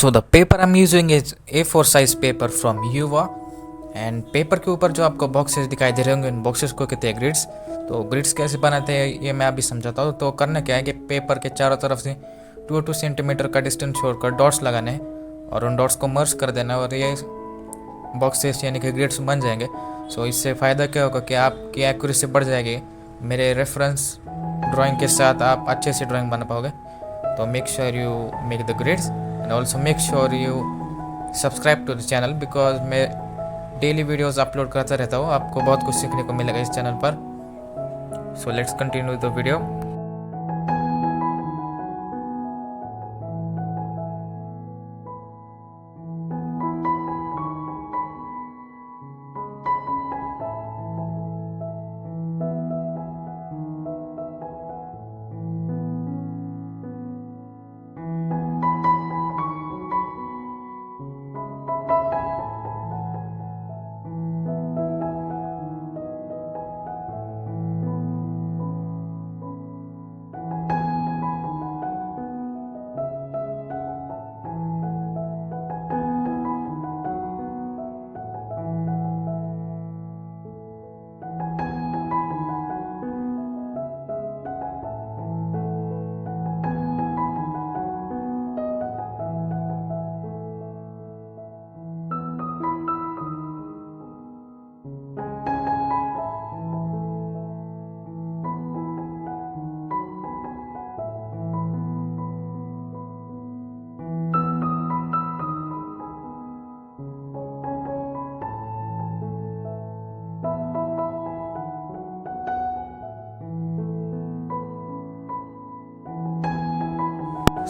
So the paper I'm using is A4 size paper from युवा and paper के ऊपर जो आपको बॉक्सेस दिखाई दे रहे होंगे उन बॉक्सेस को कहते हैं ग्रिड्स। तो ग्रिड्स कैसे बनाते हैं ये मैं अभी समझाता हूँ। तो करना क्या है कि पेपर के चारों तरफ से 2 सेंटीमीटर का डिस्टेंस छोड़कर डॉट्स लगाने हैं और उन डॉट्स को मर्ज कर देना है और ये बॉक्सेस यानी कि ग्रिड्स बन जाएंगे। सो इससे फ़ायदा क्या होगा कि आपकी एक्यूरेसी बढ़ जाएगी। मेरे रेफरेंस ड्राइंग के साथ आप अच्छे से ड्राइंग बना पाओगे। तो make sure you make the grids and also make sure you subscribe to the channel because मैं डेली वीडियोस अपलोड करता रहता हूँ। आपको बहुत कुछ सीखने को मिलेगा इस चैनल पर। So let's continue the video.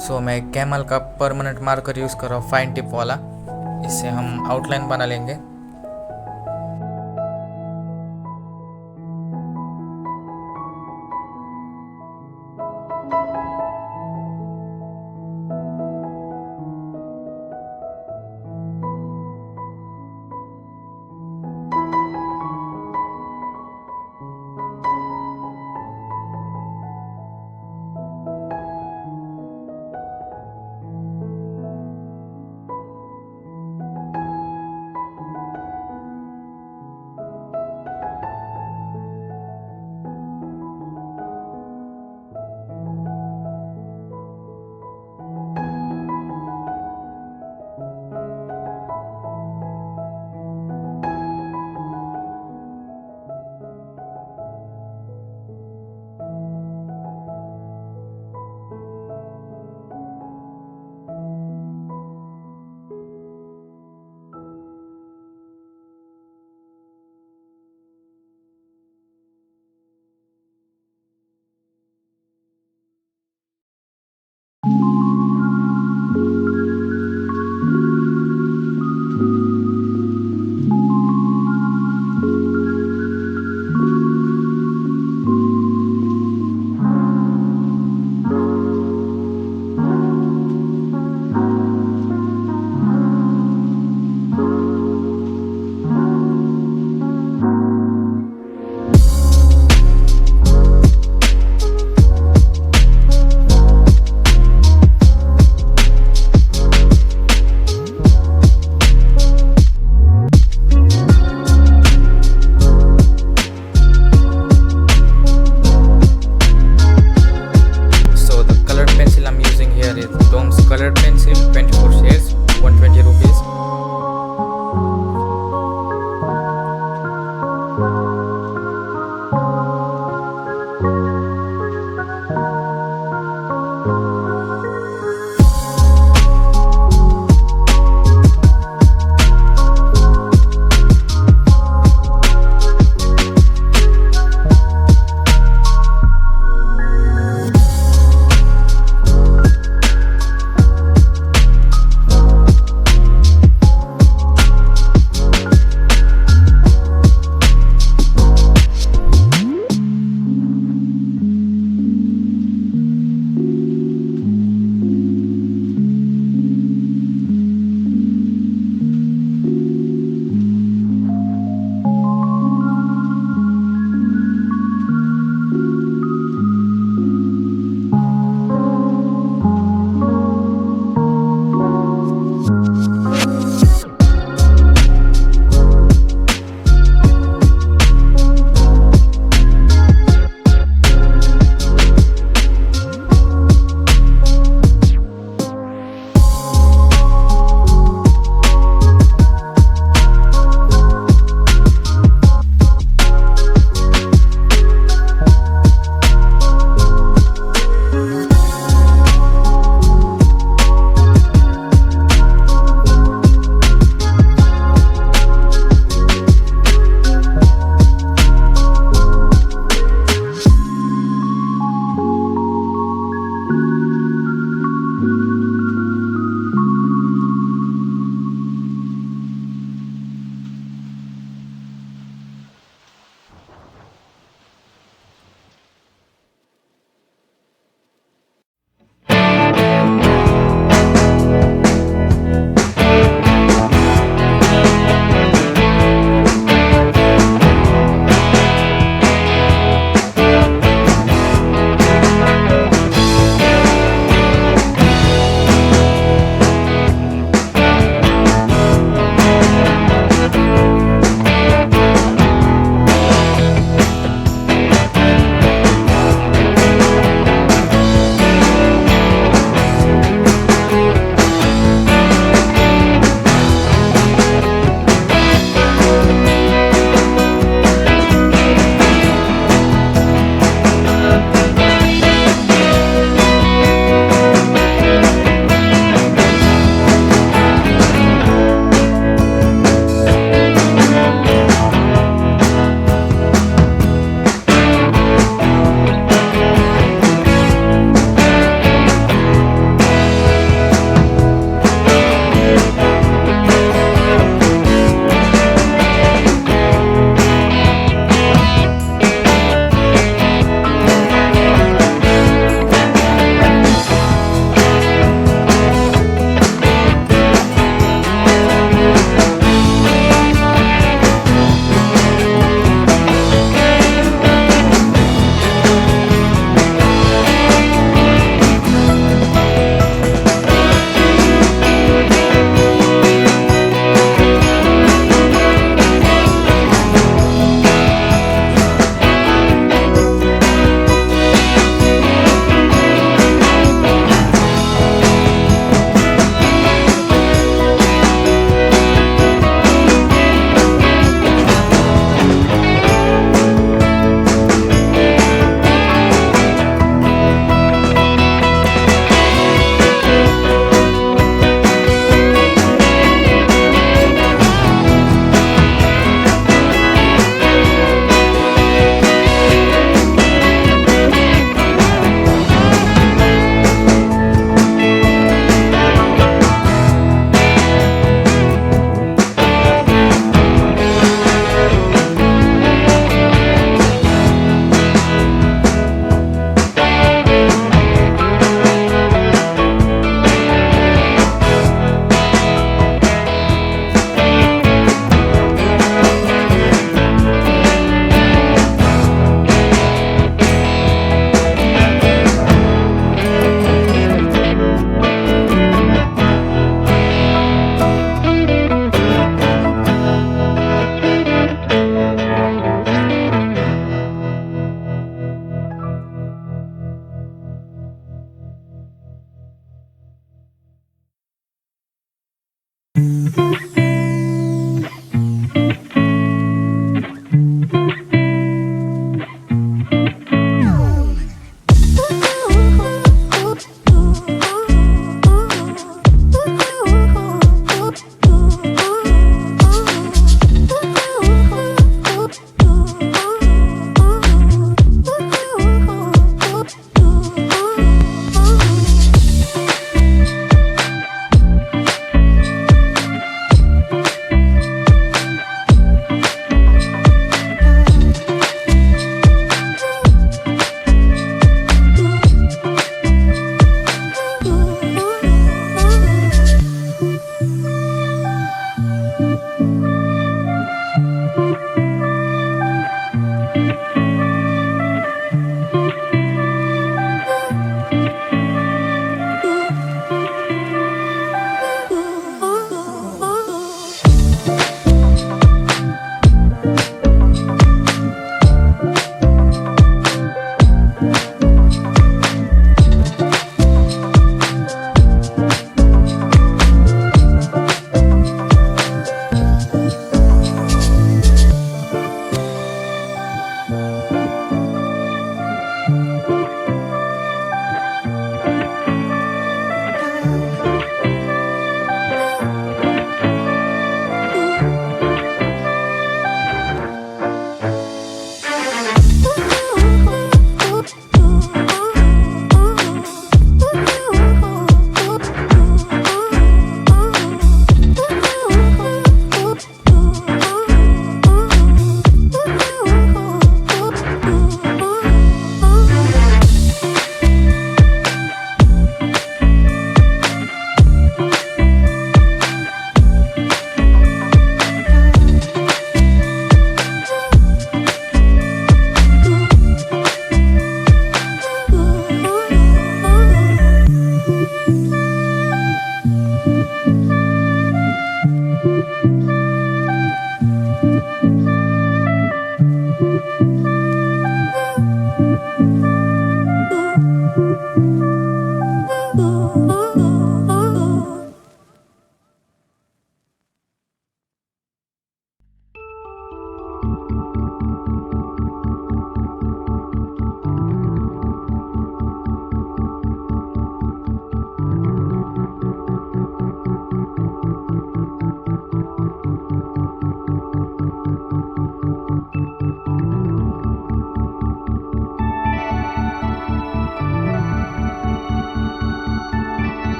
So मैं कैमल का परमानेंट मार्कर यूज़ कर रहा हूँ फाइन टिप वाला। इससे हम आउटलाइन बना लेंगे। Colored pencil 24 shades 120 rupees.